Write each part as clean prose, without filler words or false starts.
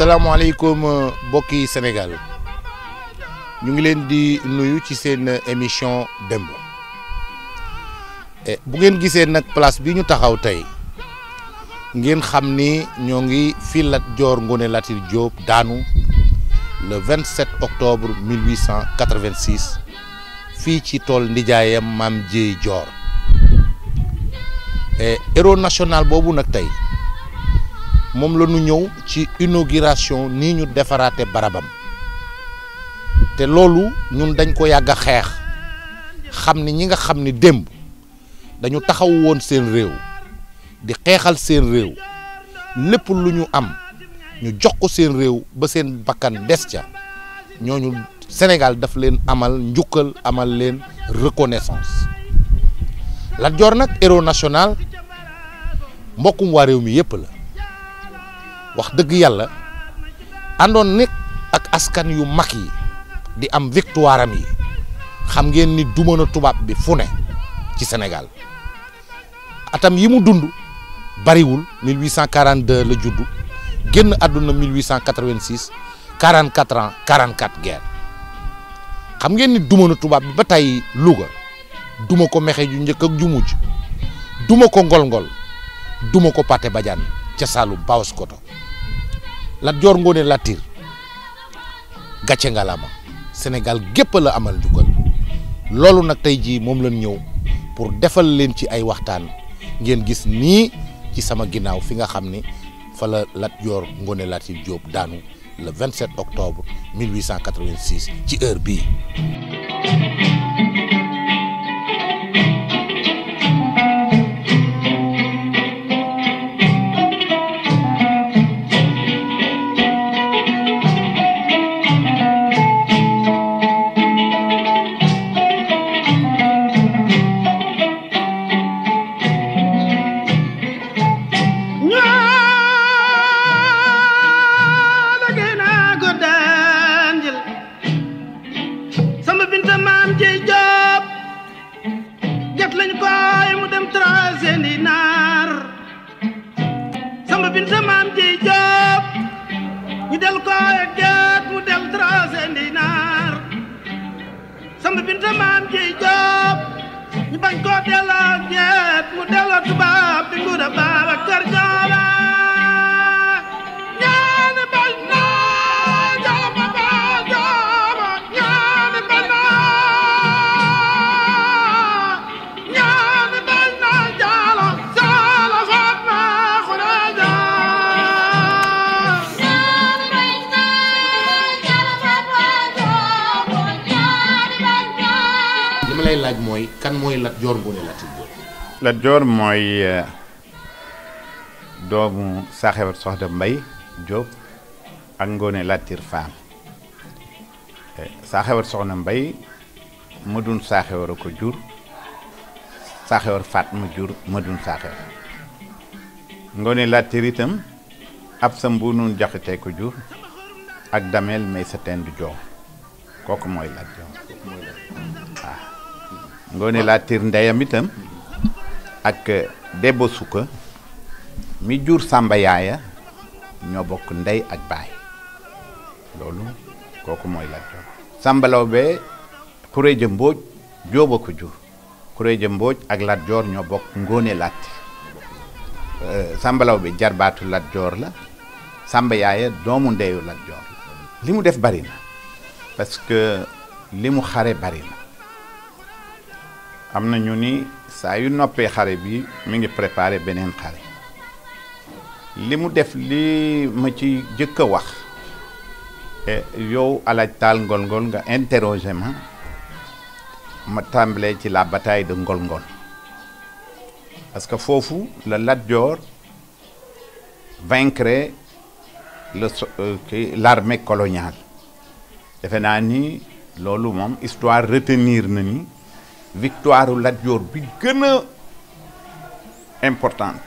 asalaamaaleykum mbokki Sénégal ñu ngi leen di nuyu ci seen émission démb bu ngeen gisee nag place bi ñu taxaw tey ngeen xam ni ñoo ngi fi Lat Dior Ngoné Latyr Diop daanu le 27 octobre 1886 fii ci tool ndijaayam Maam Dieye Dior héros national boobu nag tey moom la ñu ñëw ci inauguration nii ñu defaraate barabam te loolu ñun dañ ko yàgg a xeex xam ni ñi nga xam ni démb dañu taxaw woon seen réew di xeexal seen réew lépp lu ñu am ñu jox ko seen réew ba seen bakkan des ca ñooñu Sénégal daf leen amal njukkal amal leen reconnaissance Lat Dior nag héros national mbokkum waa réew mi yépp la wax dëgg yàlla àndoon nekk ak askan yu mag yi di am victoire am yi xam ngeen ni duma na tubaab bi fu ne ci Sénégal atam yi mu dund bariwul 1842 la juddu génn àdduna 1886 44 ans 44 guerre xam ngeen ni duma na tubaab bi ba tey Louga duma ko mexe ju njëkk ak ju mujj duma ko ngol-ngol duma ko Pathé Badiane ca Saloum Paoskoto Lat Dior Ngoné Latyr gàcce ngalaama Sénégal gépp la amal njukkal loolu nag tey jii moom lañ ñëw pour defal leen ci ay waxtaan ngeen gis nii ci sama ginnaaw fi nga xam ni fa la Lat Dior Ngoné Latyr Diop daanu le 27 octobre 1886 ci heure bii. Samba Binta Maam Dieye Diop ñu bañ koo delloo jeet mu delloo tubaab bi nguur a Babacar Joola ñaani bañ na jala ma ba jooba ñaani bañ na jala sala faat ma xureja lay laaj mooy kan mooy Lat Dior Ngoné Latyr Diop. Lat Dior mooy doomu Saxewar Soxna Mbay Diop ak Ngoné Latyr Fall Saxewar Soxna Mbay Madun Saxewar a ko jur Saxewar Faat ma jur Madun Saxewar Ngoné Latyr itam ab sa mbunun jaxite ko jur ak Damel may sa tendu Dior kooku mooy Lat Dior waaw Ngoné Latyr ndeyam itam ak Debbo Suka mi jur Samba Yaaya ñoo bokk ndey ak baay loolu kooku mooy Lat Dior Samba Lawbe Xureja Mbooj Jóoba ko jur Xureja Mbooj ak Lat Dior ñoo bokk Ngoné Latyr Samba Lawbe jarbaatu Lat Dior la Samba Yaaya doomu ndeyu Lat Dior la li mu def bari na parce que li mu xare bari na am na ñu ni saa yu noppee xare bi mi ngi préparé beneen xare li mu def li ma ci jëkk a wax yow Alaaji Taal Ngol-Ngol nga interrogé ma tàmbalee ci la bataille de Ngol-Ngol parce que foofu la Lat Dior vaincre l'armée coloniale defe naa ni loolu moom histoire retenir na ni victoire Lat Dior bi gën a importante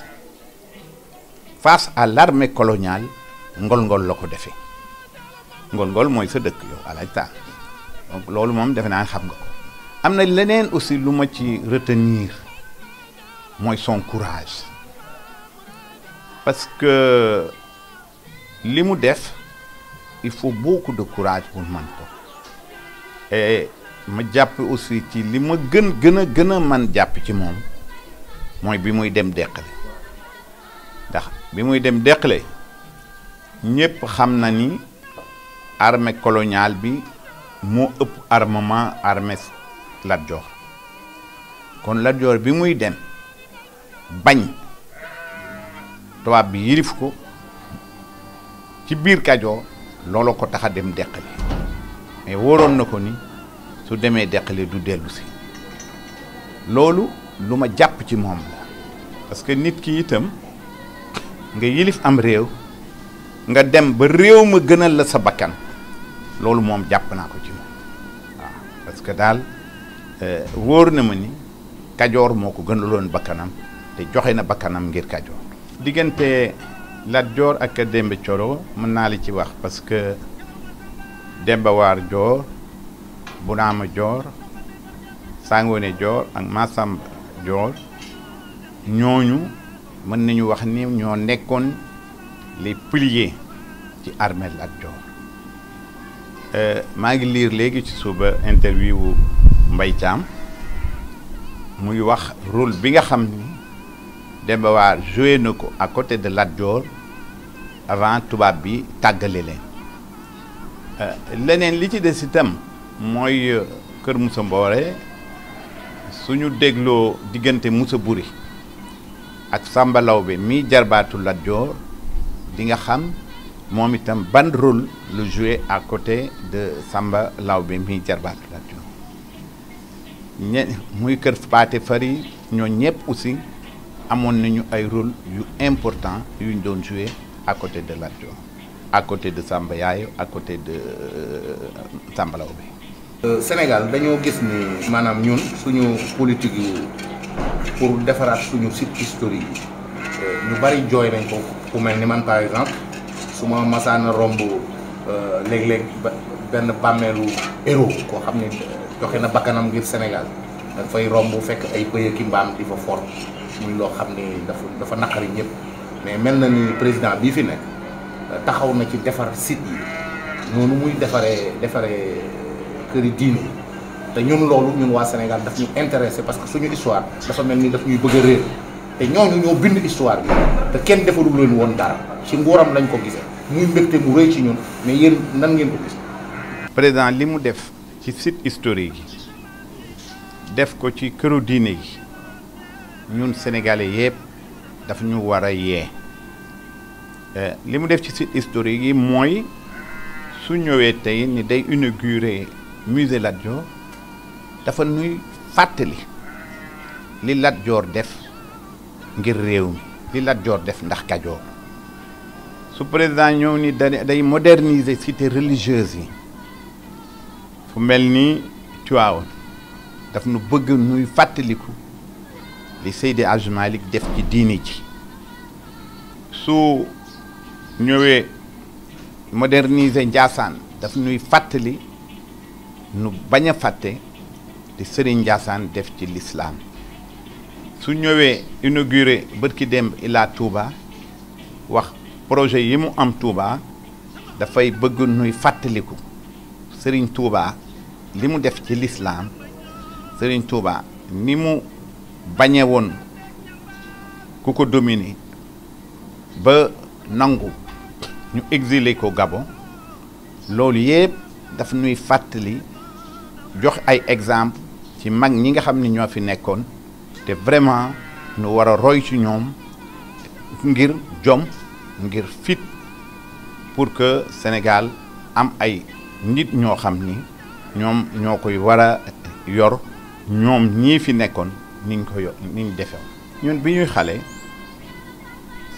face à l'armée coloniale Ngol-Ngol la ko defee Ngol-Ngol mooy sa dëkk yow Alaaji Taal donc loolu moom defe naa xam nga ko am na leneen aussi lu ma ci retenir mooy son courage parce que li mu def il faut beaucoup de courage pour man ko et ma jàpp aussi ci li ma gën a man jàpp ci moom mooy bi muy dem Deqale ndax bi muy dem Deqale ñëpp xam na ni armée coloniale bi moo ëpp armement armée Lat Joor kon Lat Joor bi muy dem bañ tubaab bi yilif ko ci biir Kajoor loolu ko tax a dem Deqale mais wóoroon na ko ni su demee Deqale du dellu si loolu lu ma jàpp ci moom la parce que nit ki itam nga yilif am réew nga dem ba réew ma gënal la sa bakkan loolu moom jàpp naa ko ci moom waaw parce que daal wóor na ma ni Kajoor moo ko gënaloon bakkanam te joxe na bakkanam ngir Kajoor diggante Lat Joor ak Demba Coro mën naa li ci wax parce que Demba War Joor Bunaama Joor Sangone Joor ak Masamba Joor ñooñu mën nañu wax ni ñoo nekkoon les piliers ci armée Lat Joor maa ngi lire léegi ci suba interview wu Mbaye Thiam muy wax rôle bi nga xam ni Demba War joué na ko à côté de Lat Joor avant tubaab bi tàggale leen leneen li ci des itam mooy Kër Moussa Mboore suñu dégloo diggante Moussa Buri ak Samba Lawbe mi jarbaatu Lat Joor di nga xam moom itam ban rôle lu joué à côté de Samba Lawbe mi jarbaatu Lat Joor muy kër Paate Fari ñoo ñëpp aussi amoon nañu ay rôle yu important yuñ doon joué à côté de Lat Joor à côté de Samba Yaayo à côté de Samba Lawbe. Sénégal dañoo gis ni maanaam ñun suñu politique yu pour defaraat suñu site historique yi ñu bari jooy nañ ko ku mel ni man par exemple su ma masaana romb léeg-léeg benn bàmmeelu héros koo xam ne joxe na bakkanam ngir Sénégal da fay romb fekk ay pëye ki mbaam di fa for muy loo xam ni dafa naqari ñëpp mais mel na ni président bii fi nekk taxaw na ci defar site yi noonu muy defaree këri diine te ñun loolu ñun waa Sénégal daf ñu intéressé parce que suñu histoire dafa mel ni daf ñuy bëgg a réer te ñooñu ñoo bind histoire bi te kenn defarul leen woon dara ci nguuram lañ ko gisee muy mbégte mu rëy ci ñun mais yéen nan ngeen ko gis. président li mu def ci site historique yi def ko ci këru diine yi ñun sénégalais yëpp daf ñu war a yee li mu def ci site historique yi mooy su ñëwee tey ni day inaugurer musée Lat Joor dafa nuy fàttali li Lat Joor def ngir réew mi li Lat Joor def ndax Kajoor su président ñëw ni day moderniser cité religieuse yi fu mel ni Tivaouane daf nu bëgg nuy fàttaliku li Seydi Hadji Malick def ci diini ji su ñëwee moderniser Ndiassane daf nuy fàttali nu bañ a fàtte li Serigne Ndiassane def ci l'islam su ñëwee inauguré bërki démb Ila Touba wax projet yi mu am Touba dafay bëgg nuy fàttaliku Serigne Touba li mu def ci l'islam Serigne Touba ni mu bañe woon ku ko dominer ba nangu ñu exilé ko Gabon loolu yëpp daf ñuy fàttali jox ay exemple ci mag ñi nga xam ni ñoo fi nekkoon te vraiment ñu war a roy ci ñoom ngir jom ngir fit pour que Sénégal am ay nit ñoo xam ni ñoom ñoo koy war a yor ñoom ñii fi nekkoon niñ ko yor niñ defew ñun bi ñuy xale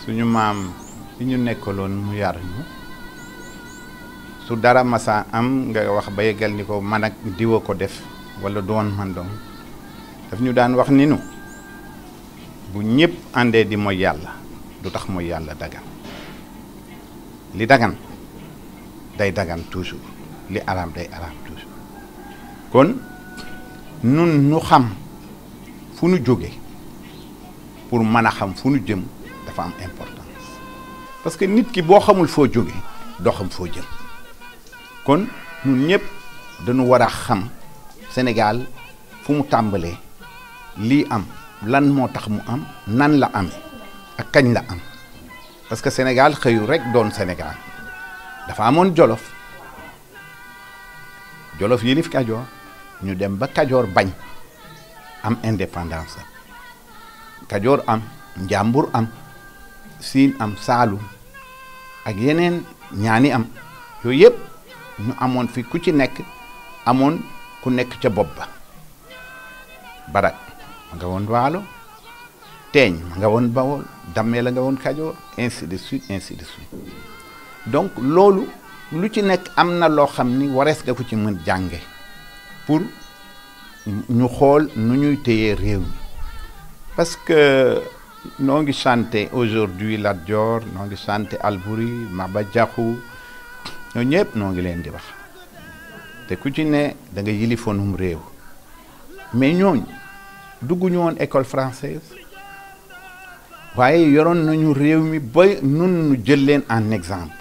suñu maam bi ñu nekkaloon mu yar ñu su dara masa am nga wax ba yeggal ni ko man ak diwa ko def wala doon man doon daf ñu daan wax ni nu bu ñëpp àndee di mooy yàlla du tax mooy yàlla dagan li dagan day dagan toujours li araam day araam toujours kon nun nu xam fu nu jóge pour mën a xam fu nu jëm dafa am importance parce que nit ki boo xamul foo jóge doo xam foo jëm kon ñun ñëpp dañu war a xam Sénégal fu mu tàmbalee lii am lan moo tax mu am nan la amee ak kañ la am parce que Sénégal xëyu rek doon Sénégal dafa amoon Jolof Jolof yilif Kajoor ñu dem ba Kajoor bañ am indépendance Kajoor am Njàmbur am Siin am Saalum ak yeneen ñaani am yooyu yëpp ñu amoon fi ku ci nekk amoon ku nekk ca bopp ba Barak ma nga woon Waalo Teeñ ma nga woon Bawol Dammee la nga woon Kajoor ainsi de suite ainsi de suite donc loolu lu ci nekk am na loo xam ni warees nga ko ci mën jànge pour ñu xool nu ñuy téyee réew mi parce que noo ngi chanté aujourd'hui Lat Dior noo ngi chanté Albouri Maba Jaxu ñoo ñëpp noo ngi leen di wax te ku ci ne da nga yilifoonum réew mais ñooñ dugguñu woon école française waaye yoroon nañu réew mi ba nun nu jël leen en exemple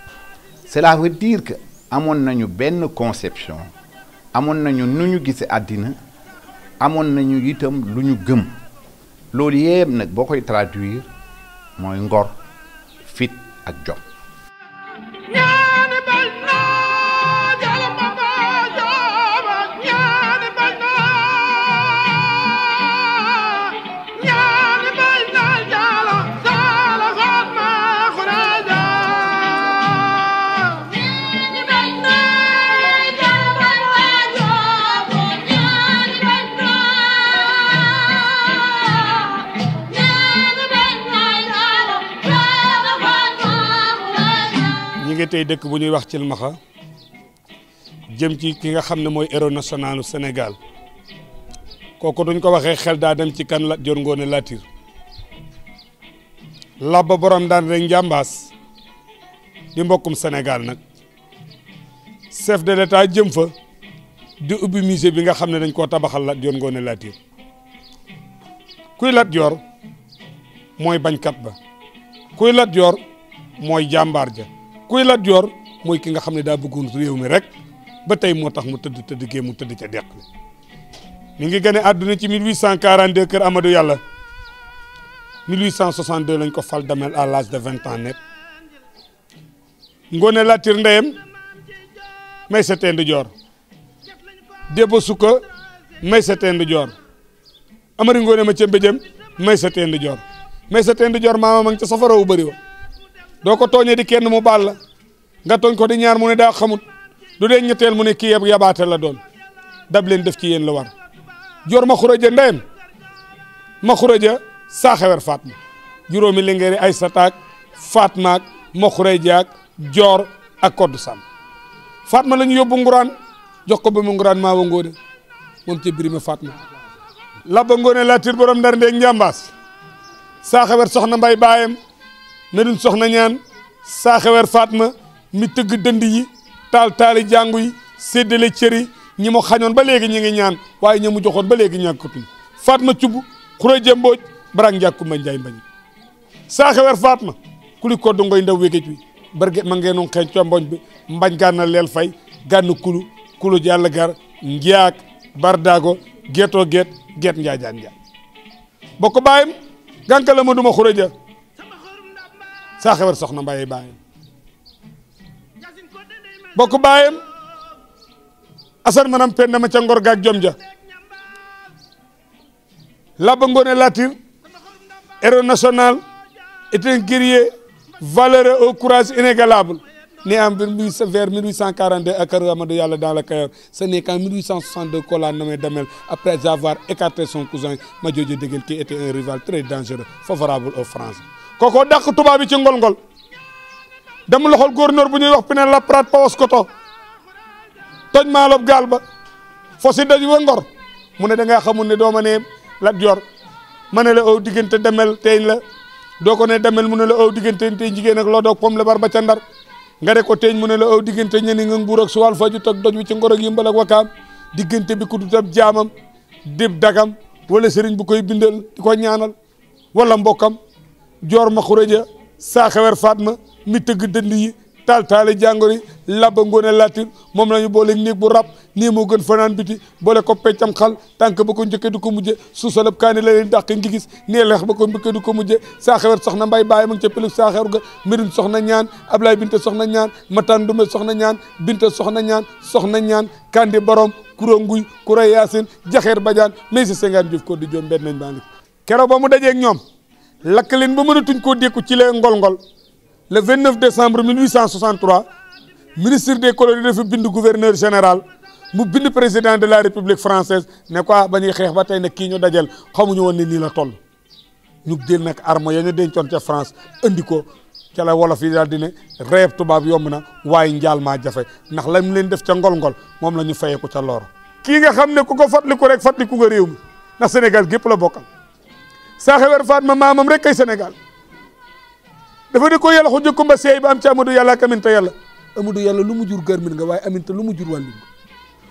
cela veut dire que amoon nañu benn conception amoon nañu nu ñu gisee àddina amoon nañu itam lu ñu gëm loolu yëpp nag boo koy traduire mooy ngor fit ak jom tey dëkk bu ñuy wax Cilmaxa jëm ci ki nga xam ne mooy héros national Sénégal kooku duñ ko waxee xel daa dem ci kan Lat Joor Ngoone Latiir labba borom daan rek njàmbaas di mbokkum Sénégal nag chef de l'état jëm fa di ubbi musée bi nga xam ne dañ koo tabaxal Lat Joor Ngoone Latiir kuy Lat Joor mooy bañkat ba kuy Lat Joor mooy jàmbaar ja kuy Lat Joor mooy ki nga xam ne daa bëggoon réew mi rek ba tey moo tax mu tëdd gee mu tëdd ca deq mi ngi gane àdduna ci 1842 kër Amadou Yàlla 1862 lañ ko fal damel à l'âge de 20 ans net Ngoone Latiir ndeyam may sa teen di joor Debbo Sukka may sa teen di joor Amari Ngoone ma ca mbéjëm may sa teen di joor may sa teen di joor maama ma ngi ca safara wu bëri wa doo ko tooñee di kenn mu baal la nga tooñ ko di ñaar mu ne daa xamut du dee ñetteel mu ne kii yeb yabaate la doon dab leen def ci yéen la war joor ma xuraja ndeyam ma xuraja saaxewer Fatma juróomi lingeeri ay sataak Fatma ak ma xuraja ak joor ak koddu sam Fatma la ñu yóbbu nguraan jox ko ba mu nguraan maa wa ngóone moom ci birime Fatma labba Ngoone Latiir borom ndar ndeeg njàmbaas saaxewer soxna mbay baayam medun soxna ñaan saaxewer Fatma mi tëgg dënd yi taali jàngu yi séddale cëri ñi mu xañoon ba léegi ñi ngi ñaan waaye ñi mu joxoon ba léegi ñàkkatuñ Fatma cubb xuraja mbooj barak njàkkumba njaay mbañ saaxewer Fatma kuli koddu ngoy ndaw wégéej wi barge ma ngeenon xeeñ comboñ bi mbañ gànna leel fay gànn kulu jàll gar njaak bardago geetoo geet njaajaan njaay bokk baayam gànka la ma duma xuraja saaxewer soxna mbaye baayam bokk baayam asan manam penda ma ca ngor gaak jom ja labba Ngoone Latiir héros national est un guerrier valeureux au courage inégalable né en vers 1842 à Kër Amadou Yàlla dans le Kayor ce n'est qu'en 1862 qu'on l'a nommé damel après avoir écarté son cousin Madiodio Dégel qui était un rival très dangereux favorable aux Français kooko dàq tubaab bi ci ngol-ngol dem loxol gouverneur bu ñuy wax Pinet-Laprade Paoskoto toj maalob gaal ba fo si daju wa Ngor mu ne da ngaa xamul ne doo ma ne Lat Joor ma ne la aw diggante demel teeñ la doo ko ne demel mu ne la aw diggante teeñ jigéen ak loo doog pom le bar ba ca Ndar nga de ko teeñ mu ne la aw diggante ñeni nga Mbuur ak Suwal Fajut ak doj wi ci Ngor ak Yëmbal ak Wakaam diggante bi ku dut ab jaamam dib dagam wala sëriñ bu koy bindal di ko ñaanal wala mbokkam joor ma xuraja saaxewer Fatma mi tëgg dënd yi taali jàngori Labba Ngoone Latir moom la ñu boole néeg bu rab nii moo gën fanaan biti boole ko peccam xal tànk ba ko njëkkee du ko mujje suusalab kaani la leen dàq ngi gis nii leex ba ko njëkkee du ko mujje saaxewar soxna mbay baay ma ngi ca pelib saaxewar ga Médoune soxna ñaan Ablaye Binta soxna ñaan Matan Dumbe soxna ñaan Binta soxna ñaan Kandi Borom Kuro Nguy Kuro Yaasin Jaxeer Badiane mais si Senghane Diouf ko di joom benn nañ baa keroog ba mu dajeeg ñoom lakk leen ba mënatuñ koo dékku ci lee ngol-ngol le 29 décembre 1863 ministre des colonies dafa bind gouverneur général mu bind président de la république française ne quoi ba ñuy xeex ba tey nag kii ñu dajal xamuñu woon ne nii la toll ñu jël nag arme ya ñu dencoon ca France andi ko ca la wolof yi daal di ne reeb tubaab yomb na waaye njaal maa jafe ndax lañ leen def ca ngol-ngol moom la ñu fayee ko ca looro kii nga xam ne ku ko fàttaliku rek fàttaliku nga réew mi ndax Sénégal gépp la bokkal Saxewar Fatma maamam rek kay Sénégal dafa di ko yàlla xu jëkko mba seey ba am ci Amadou Yàlla ak Aminta Yàlla Amadou Yàlla lu mu jur garmin nga waaye Aminta lu mu jur wàllu nga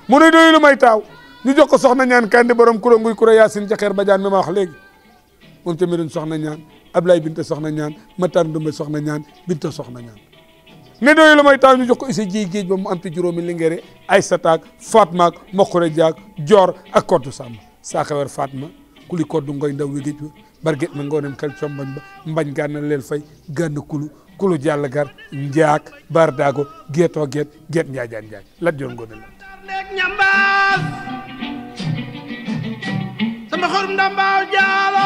mu ne doyu lu may taaw ñu jox ko soxna ñaan Kandi Borom Kuro Nguy Kuro Yaasin Jaxeer Badiane mi ma wax léegi moom ca Médoune soxna ñaan Ablaye Binta soxna ñaan Matar Ndumbe soxna ñaan Binta soxna ñaan ne doyu lu may taaw ñu jox ko Issa Dieye géej ba mu am ci juróomi Linguère Aysata ak Fatma ak Mokhore Diak Joor ak Koddu Sàmm Saxewar Fatma kuli koddu ngoy ndaw wi géej ba barget ma ngoonem kal combañ ba mbañ gànna leel fay gànna kulu jàll gar njaak bardaago geetoo geet njaajaan njaaj Lat Joor Ngoone nek ñambaas sama xorum ndambaaw jaalo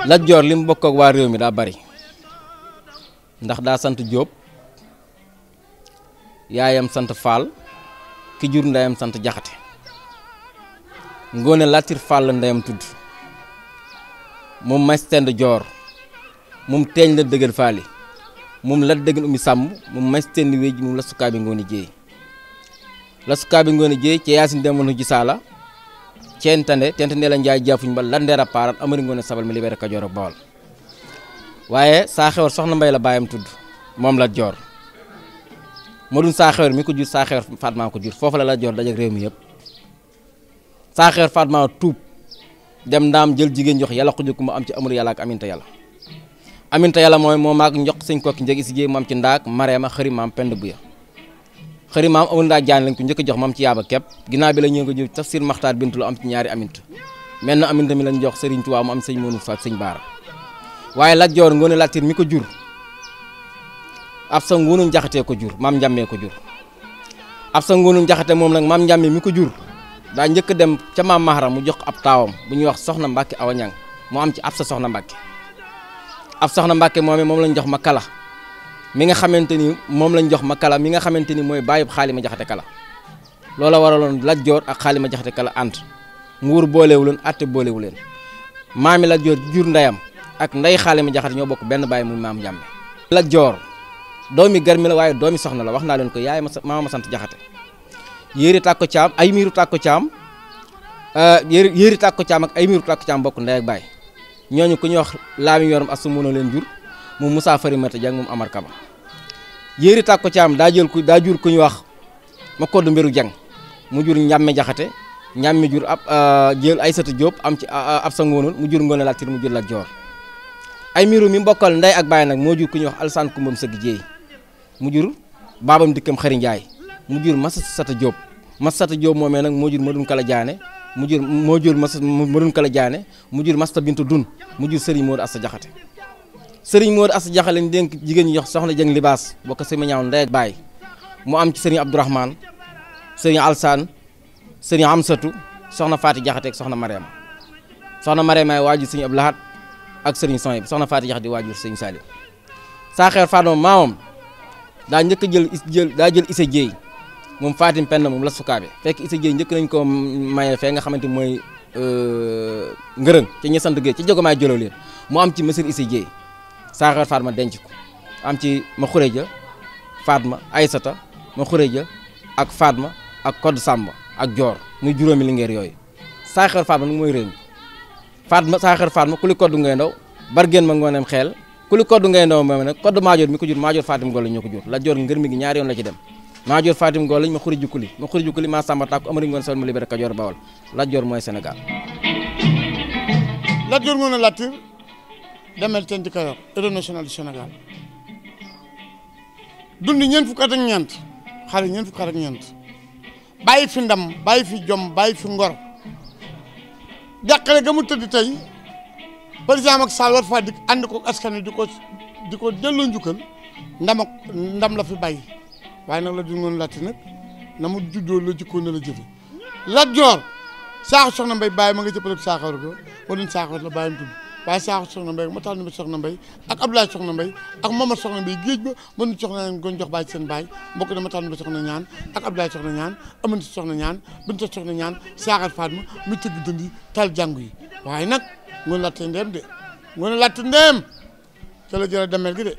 Lat Joor li mu bokk ak waa réew mi daa bari ndax daa sant Jóob yaayam sant Faal ki jur ndeyam sant Jaxate Ngoone Latir Fall la ndeyam tudd moom may stend Joor moom teeñ la dëggal faali moom la dëggal umi sàmm moom may stend wéej moom la sukkaa bi Ngoone Jéey la sukkaa bi Ngoone Jéey ci Yaasin demoon ji saala ceentande ne la njaay jaafuñ ba lan ndeer a paaral Amari Ngoone Sabal mi libéré Kajoor ak Bawol waaye Saxewar soxna mbay la baayam tudd moom Lat Joor Modou Saxewar mi ko jur Saxewar Fatma ko jur foofu la Lat Joor dajak réew mi yëpp Saxewar Fatma tuub dem ndaam jël jigéen jox yàlla xuju ko mu am ci Amadou Yàlla ak Aminta Yàlla mooy moo maag njox sëñ kokki njëgi si jéey mu am ci ndaak Mareema xëri maam pend buya xëri maam amul ndaa jaan lañ ko njëkk jox moom ci yaaba kepp ginnaaw bi la ñëw ko jël Tafsir Maxtaar Bintu lu am ci ñaari Aminta mel na Aminta mi lañ jox Sëriñ Tuubaa mu am sëñ Moonu Faat sëñ Baara waaye Lat Joor Ngoone Latir mi ko jur ab sa Ngoonu Njaxate ko jur maam Njàmmee ko jur ab sa Ngoonu Njaxate moom nag maam Njàmmee mi ko jur daa njëkk dem ca maam Mahram mu jox ab taawam bu ñuy wax soxna Mbàkke Awa Ñang mu am ci ab sa soxna Mbàkke ab soxna Mbàkke moom lañ jox ma kala mi nga xamante ni moom lañ jox ma kala mi nga xamante ni mooy bàyyib Xaalima Jaxate Kala loola waraloon Lat Joor ak Xaalima Jaxate Kala ànd nguur boolewu leen atte boolewu leen maami Lat Joor jur ndeyam ak ndey Xaalima Jaxate ñoo bokk benn baay muy maam Njàmme Lat Joor doomi garmi la waaye doomi soxna la wax naa leen ko yaay maama sant Jaxate yéeri tàkko caam ay miiru tàkko caam yéeri tàkko caam ak ay miiru tàkko caam bokk ndey ak baay ñooñu ku ñuy wax laami yorom asu mënoo leen jur moom Moussa Farimata Jang moom Amar Kaba yéeri tàkko caam daa jur ku ñuy wax ma koddu mbiru jang mu jur Njàmme Jaxate Njàmme jur ab jël Aysata Jóob am ci ab sa Ngoone mu jur Ngoone Latir mu jur Lat Joor ay miiru mi mbokkal ndey ak baay nag moo jur ku ñuy wax Alsaan Kumbam Sëgg Jéey mu jur baabam dikkam Xari Njaay mu jur Masata Jóob Masata Jóob moomee nag moo jur Madun Kala Jaane moo jur Madun Kala Jaane mu jur Masta Bintu Dun mu jur Sëriñ Moodu Asta Jaxate Sëriñ Moodu Asta Jaxate lañ dénk jigéen ñi jox soxna Jëng Libaas bokk sëriñ ñaaw ndey ak baay mu am ci Sëriñ Abdourahman Sëriñ Alsaan Sëriñ Amsatu soxna Faati Jaxate ak soxna Mariama ay waajur Sëriñ Abdu Lahat ak Sëriñ Soy soxna Faati Jaxate waajur Sëriñ Saaliw Saxewar Fatma maamam daa njëkk jël Issa Dieye moom Fatim Penn moom la sukaabe fekk Issa Dieye njëkk nañ ko maye fee nga xamante mooy ngërëng ci ñi sant Gueye ci jogomaay jëloo leen mu am ci Monsieur Issa Dieye Saxewar Fatma denc ko am ci ma xureja Fatma Aysata ma xureja ak Fatma ak Koddu Samba ak Joor muy juróomi Linguère yooyu Saxewar Fatma nag mooy réew mi Saxewar Fatma ku li koddu ngay ndaw bargeen ma ngooneem xeel ku li koddu ngay ndaw moom nag koddu Maajoor mi ko jur Maajoor Fatim Golle ñoo ko jur Lat Joor ngër mi gi ñaari yoon la ci dem Maajoor Fatim Golle ma xuri jukkuli maa Samba Takku Amari Ngoone Sabal mu libéré Kajoor Bawol Lat Joor mooy Sénégal Lat Joor Ngoone Latir demel teen di Kayoor héros national du Sénégal dund ñeent fukk at ak ñeent xale ñeent fukk at ak ñeent bàyyi fi ndam bàyyi fi jom bàyyi fi ngor jàqale ga mu tëdd tey président Macky Sall war faa dikk ànd ko askan wi di ko delloo njukkal ndam la fi bàyyi waaye nag la du ngoon latti nag na mu juddoo la jikkoon na la jëfe Lat Joor saaxu soxna mbay bàyyi ma nga jëppale saaxawar ko ma doon saaxawar la bàyyam tudd waaye saaxu soxna mbay ma tax na soxna mbay ak Abdoulaye soxna mbay ak Momar soxna mbay géej ba mën na soxna goñ jox bàyyi seen bàyyi mbokk dama tax na soxna ñaan ak Abdoulaye soxna ñaan amandi soxna ñaan binta soxna ñaan saaxar Fatma mi tëgg dënd yi tal jàngu yi waaye nag ngoon latte ndeem de ngoon latte ndeem ca la jëla demel gi de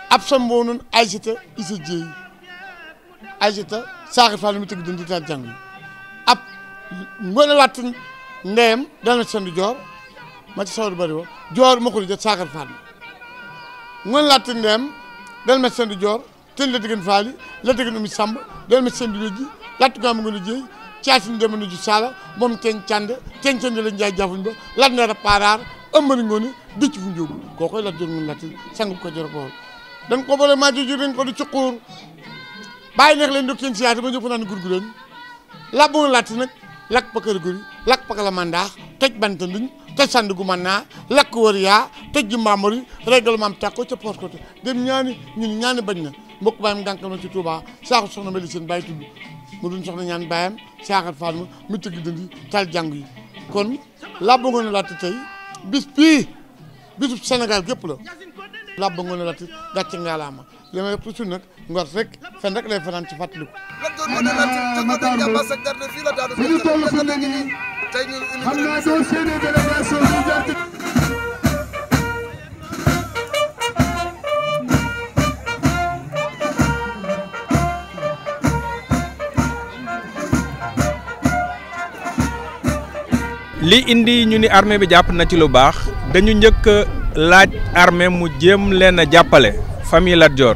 ab sa mboo noonu Aysata isa jéey Aysata saaxar Fatma mi tëgg dënd yi tal jàngu yi ab ngoon latte ndeem dana seen joor ma ci sawar bari wa joor ma ko di jot saaxar Fatma ngoon latte ndeem dal met seen joor ten la diggan faali la diggan umi sàmb dal met seen wéjji latt gaa ma ngoon a jéey caatin dema nu ju saala moom teeñ cand la njaay jafuñ ba lat na ra paaraar ëmmari ngooni dicc fu njóobu koo koy lat jor ngoon latte sangu ko jor bool dañ ko boole maa jujur dañ ko di cuquur bàyyi neex leen dokkeen siyaate ba ñëpp naan gurguréen la bu latte nag lakk pa kër guri lakk pa kala mandaax toj banta nduñ toj sand gu man naa lakk wër yaa toj ji mbamori règlement tàkko ca poos côté dem ñaani ñun ñaani bañ na mbokk bàyyam dànkal ma ci Touba saaxu soxna meli seen bàyyi tudd mu doon soxna ñaan bàyyam saaxar Fatma mi tëgg dëndi tal jàngu yi kon labba ngoon latte tey bis bii bisub Sénégal gépp la labba ngoon latte gàcce ngaalaama li may wax toujours nag ngor rek fen rek lay fanaan ci fàttaliku li indi ñu ni armée bi jàpp na ci lu baax dañu njëkk laaj armée mu jéem leen a jàppale famille Lat Joor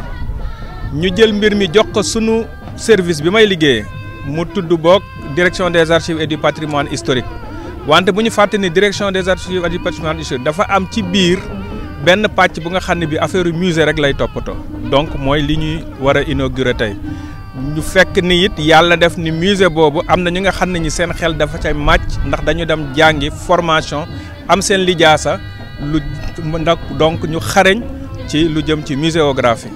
ñu jël mbir mi jox ko sunu service bi may liggéeyee mu tudd boog direction des archives et du patrimoine historique wante bu ñu fàtte ni direction des archives et du patrimoine historique dafa am ci biir benn pàcc bu nga xam ne bi affaire musée rek lay toppatoo donc mooy li ñuy war a inaugurer tey ñu fekk ni it yàlla def ni musée boobu am na ñu nga xam ne ñi seen xel dafa ca màcc ndax dañu dem jàngi formation am seen lijaasa lu ndax donc ñu xarañ ci lu jëm ci muséographie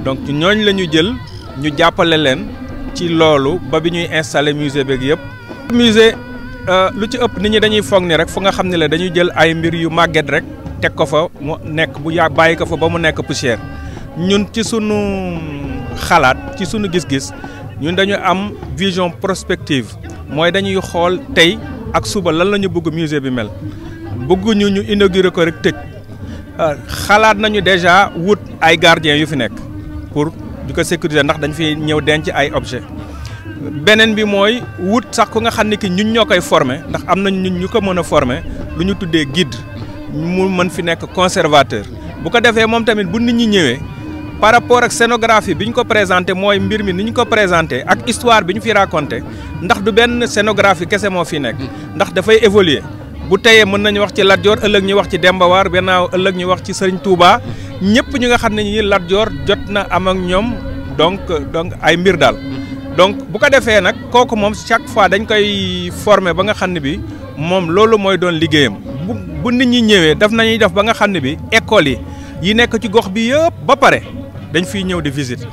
donc ñooñ la ñu jël ñu jàppale leen ci loolu ba bi ñuy installer musée beeg yëpp. musée lu ci ëpp nit ñi dañuy foog ni rek fu nga xam ne la dañuy jël ay mbir yu màgget rek teg ko fa mu nekk bu yaa bàyyi ko fa ba mu nekk poussière ñun ci sunu xalaat ci sunu gis-gis ñun dañu am vision prospective mooy dañuy xool tey ak suba lan la ñu bëgg musée bi mel bëgguñu ñu inaugurer ko rek tëj xalaat nañu déjà wut ay gardiens yu fi nekk pour di ko sécuriser ndax dañ fi ñëw denc ay objet beneen bi mooy wut sax ku nga xam ne ki ñun ñoo koy former ndax am nañ ñun ñu ko mën a former lu ñu tuddee guide mu mën fi nekk conservateur bu ko defee moom tamit bu nit ñi ñëwee par rapport ak scénographie bi ñu ko présenté mooy mbir mi ni ñu ko présenté ak histoire bi ñu fi raconté ndax du benn scénographie kese moo fi nekk ndax dafay évoluer bu teyee mën nañu wax ci Lat Joor ëllëg ñu wax ci Demba War bennaaw ëllëg ñu wax ci Serigne Touba ñëpp ñu nga xam ne ñi Lat Joor jot na am ak ñoom donc ay mbir daal donc bu ko defee nag kooku moom chaque fois dañ koy former ba nga xam ne bi moom loolu mooy doon liggéeyam bu nit ñi ñëwee daf nañuy def ba nga xam ne bi école yi nekk ci gox bi yëpp ba pare dañ fiy ñëw di visite.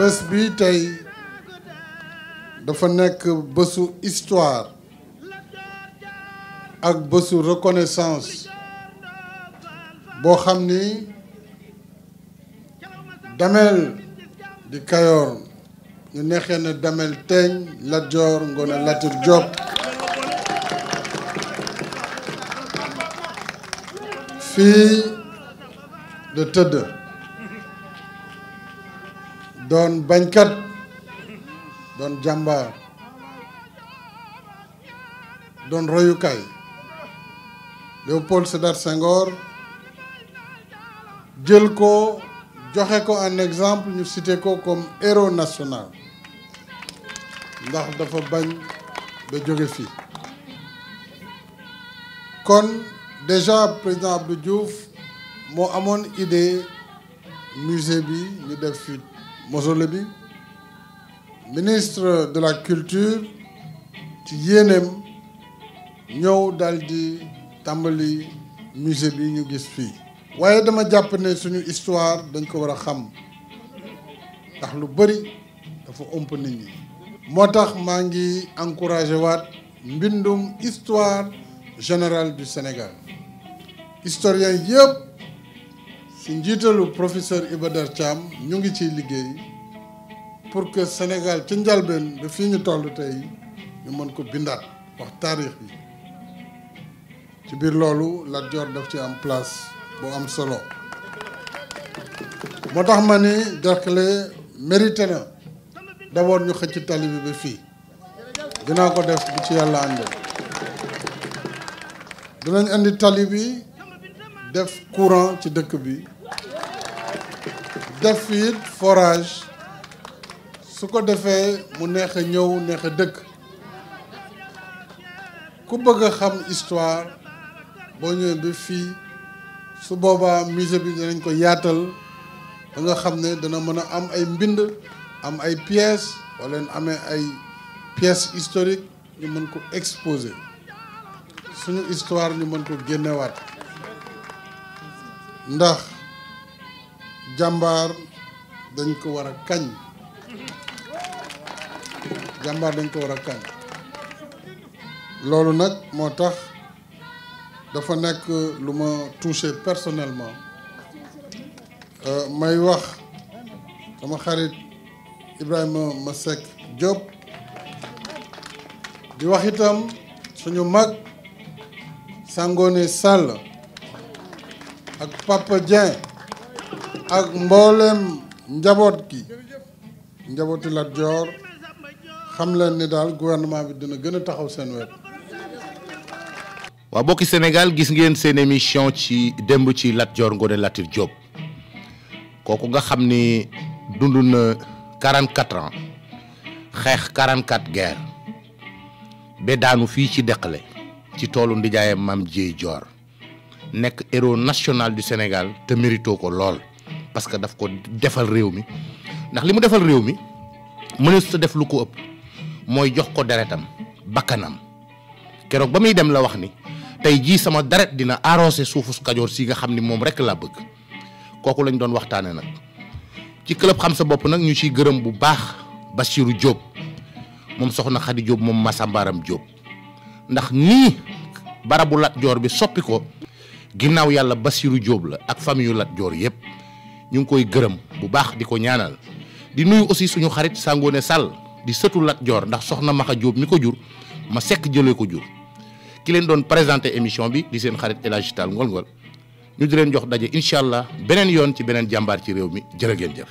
bés bi tey dafa nekk bésu histoire ak bésu reconnaissance boo xam ni Damel di Kayoor ñu neexee ne Damel Teeñ Lat Joor Ngoone Latir Diop fii de tëdd doon bañkat doon jàmbaar doon royukaay Léopold Sédar Senghor jël ko joxe ko en exemple ñu cité ko comme héros national ndax dafa bañ ba jóge fii kon déjà président Abdou Diouf moo amoon idée musée bi ñu def fi mausolée bi ministre de la culture ci yéeneem ñëw daal di tàmbali musée bi ñu gis fii waaye dama jàpp ne suñu histoire dañ ko war a xam ndax lu bëri dafa ëmp nit ñi moo tax maa ngi encouragé waat mbindum histoire générale du Sénégal historien yëpp ci njiitalu professeur Iba Der Thiam ñu ngi ciy liggéey pour que Sénégal ci njalbeen ba fii ñu toll tey ñu mën ko bindaat wax taarix bi ci biir loolu Lat Joor daf ci am place bu am solo moo tax ma ni Derklé mérité na d'abord ñu xëcc tali bi ba fii dinaa ko def bu ci yàlla ànd dinañ andi tali bi def courant ci dëkk bi def it forage su ko defee mu neex a ñëw neex a dëkk ku bëgg a xam histoire boo ñëwee ba fii su boobaa musée bi dinañ ko yaatal ba nga xam ne dana mën a am ay mbind am ay pièces wala amee ay pièces historiques ñu mën ko exposer suñu histoire ñu mën ko génnewaat ndax jàmbaar dañ ko war a kañ jàmbaar dañ ko war a kañ loolu nag moo tax dafa nekk lu ma touché personnellement may wax sama xarit Ibrahima Masseck Diop di wax itam suñu mag Sangoné Sall ak Papa Dieng ak mboolem njaboot gi njabooti Lat Joor xam leen ni daal gouvernement bi dina gën a taxaw seen wet. waa bokki Sénégal gis ngeen seen émission ci démb ci Lat Joor Ngoone Latir Diop kooku nga xam ni dund na 44 ans xeex 44 guerre ba daanu fii ci Deqale ci toolu ndijaayam Maam Jéey Joor nekk héros national du Sénégal te mérito ko lool parce que daf ko defal réew mi ndax li mu defal réew mi mënees ta def lu ko ëpp mooy jox ko deretam bakkanam keroog ba muy dem la wax ni tey jii sama deret dina arrosé suufu Kajoor si nga xam ni moom rek laa bëgg kooku lañ doon waxtaane nag ci club xam sa bopp nag ñu ciy gërëm bu baax Bassirou Diop moom soxna Khady Diop moom Massambaram Diop ndax nii barabu Lat Joor bi soppi ko ginnaaw yàlla Bassirou Diop la ak famille yu Lat Joor yëpp ñu ngi koy gërëm bu baax di ko ñaanal di nuyu aussi suñu xarit Sangoné Sall di sëtu Lat Joor ndax soxna Maxa Diop mi ko jur ma sekk jëlee ko jur ki leen doon présenté émission bi di seen xarit El Hadji Tall Ngol Ngol ñu di leen jox daje incha allah beneen yoon ci beneen jàmbaar ci réew mi jërë ngeen jëf